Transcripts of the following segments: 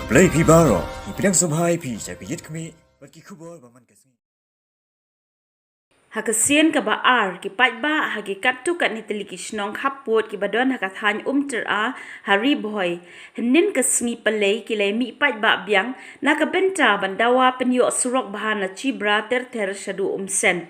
Play Pibaro, Ipinang Subhai Pi, Sakit Kami, Baki Kubor, Baman Kasi. Hakasian ka ba ki pat ba hagi katu kat ni telikis nong haput ki badon hakathan ter hari boy henin kasmi palay kilay mi pat ba biang nakabenta bandawa penyo surok bahana cibra ter shadu sen.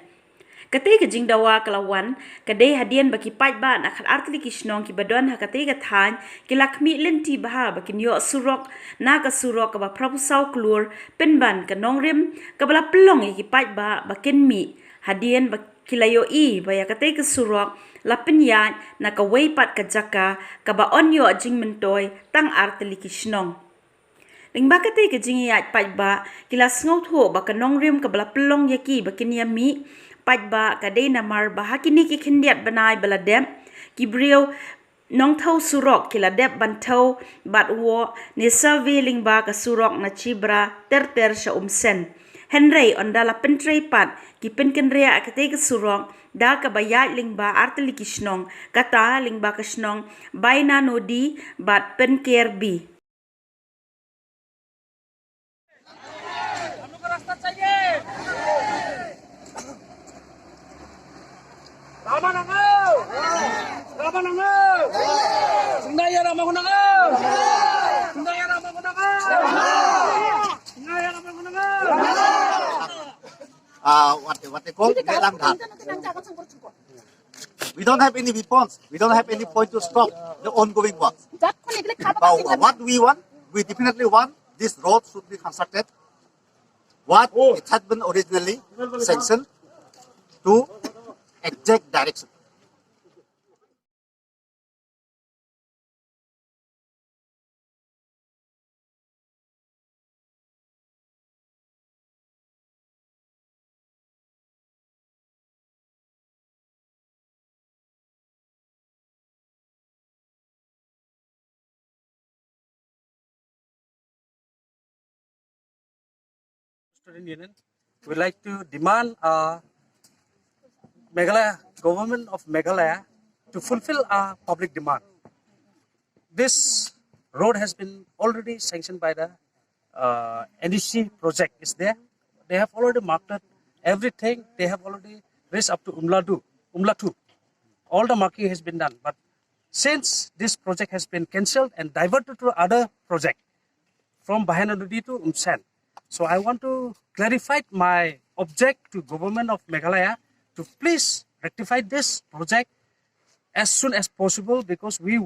Katay ka jing dawa kalawan, kaday hadian baki pat ba na kat artli kisnong ki badon hakatay kathan kilakmi lenti baha baki nyo surok na ka surok ka ba prapusaw klur penban ka nongrim ka bala pelong ki pat ba bakin mi hadian bakilayo baya katay ka surok lapin yan na ka waypat ka jaka ka ba onyo jing mentoy tang artli kisnong. Ling bakatay ka jing yat pat ba kilas ngaw ho baka nongrim ka bala pelong yaki bakin yami pat ba kadai namar bahakini ki khindiat banai baladem kibriyo nong thau surok kiladep bantau batwo ni survey lingba ka surok na cibra ter sha sen henrei ondala pentrei pat ki penkenrea akate ka surok da ka bayat lingba artli kisnong kata lingba kisnong baina nodi bat penker bi. Rama nangau, Rama nangau, Sundaya Rama nangau, Sundaya Rama nangau, Sundaya Rama nangau. What they call Nelang Dhat. We don't have any weapons. We don't have any point to stop the ongoing work. But what we want, we definitely want this road should be constructed. What it had been originally sanctioned to exact direction. Student Union would like to demand Meghalaya government of Meghalaya to fulfill our public demand. This road has been already sanctioned by the NDC project is there. They have already marked everything. They have already reached up to Umlatu. All the marking has been done. But since this project has been cancelled and diverted to other project from Bahananudi to Umsen, so I want to clarify my object to government of Meghalaya to please rectify this project as soon as possible, because we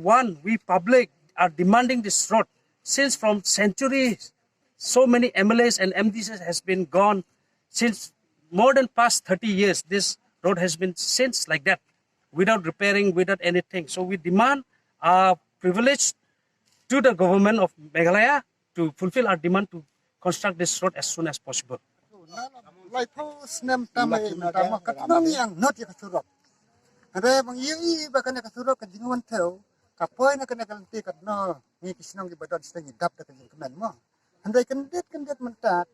public are demanding this road since from centuries. So many MLAs and MDCs has been gone since more than past 30 years. This road has been since like that, without repairing, without anything. So we demand our privilege to the government of Meghalaya to fulfill our demand to construct this road as soon as possible. Lai po snem tamai tama katnang yang not ya kasurok. Ada bang yi ba kana kasurok ka jingon teu kapoy na kana kalanti katno ni kisnong gi badon stengi dap ta kajing kemen mo. Andai kandet mentat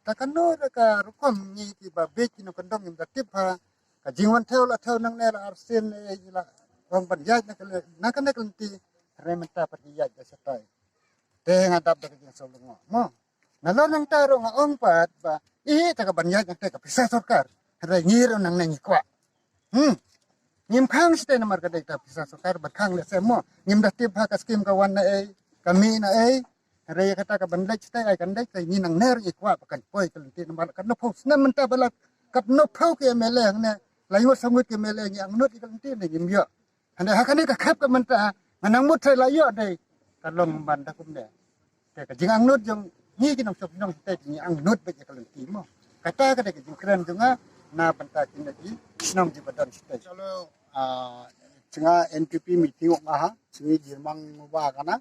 ta kano ka rukom ni ki ba be ki no kandong im datip ha ka jingon teu la teu nang ne la arsen la rong ban yaj na kana kalanti rementa pat yaj da satai. Te ngadap ta kajing solongo mo. Nalo nang taro nga ong pat ba taga banyag ng teka pisa sokar hara ngiro nang nangikwa ngim khang ste na marga data pisa sokar ba khang le semo ngim datib ha ka skim kawan na kami na hara kata ka bandaj ste ay kandaj kay ni nang ner ikwa pa kan poy kalenti na mar kan no pos na menta bala kap no pau ke mele na layo samut ke mele ni ang not kalenti na ngim yo handa ha kan ka khap ka menta manang mut sai layo dai kalom banda kum ne te ka jing ang not jong ni kinong sok nong te ni ang not ba ka kalenti mo kata kada ke jukran dunga na panta kinagi snong ji badan ste Chalo chinga NTP meeting ha chingi jirmang ba kana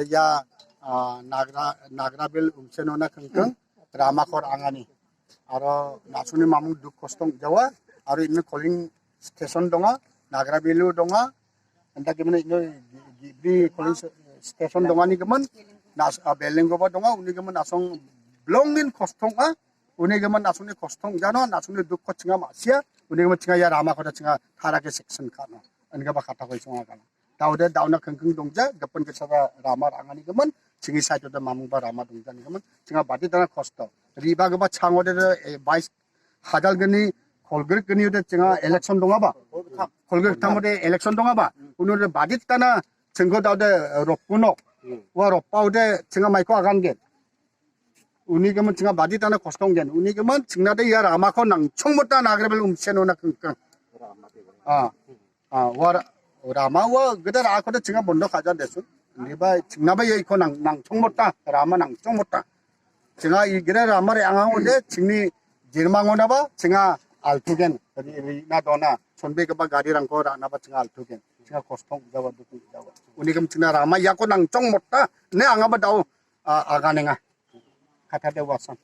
ya nagra bil umseno na kangkang drama kor angani aro nasuni mamung duk kostong jawa aro inne calling station donga nagra bilu donga anda gimana ino gibri calling station donga ni geman nas beling goba donga uni geman asong blongin kostong uni geman nasuni kostong jano nasuni duk ko chinga masia uni geman chinga ya rama ko chinga tharake section kana anga ba kata ko chinga kana taude dauna kangkung dongja gapan ke sara rama angani geman 증이 사이트도 마뭉바 라마 동자니 그러면 증아 바디다나 코스터 리바그바 창원에 바이스 하달근이 골글근이데 증아 엘렉션 동아봐 골글 타모데 엘렉션 동아봐 오늘 바디다나 증거다데 롭구노 와 롭바우데 증아 마이코 아간게 우니그면 증아 바디다나 코스통겐 우니그면 증나데 야 라마코 낭 총못다 나그레벨 um세노나 끙끙 와 라마와 그들 아코도 증아 먼저 가자 됐어 리바 증나바 여이코 낭 총못다 라마 낭 총못다 증아 이 그래 라마레 앙앙오데 증니 지르망오나바 증아 알투겐 나도나 손베가바 가리랑 거라 나바 증아 알투겐 증아 코스통 자와 두고 자와 우니금 증나 라마 야코 낭 총못다 내 앙아바 다오 아가네가 카타데 와선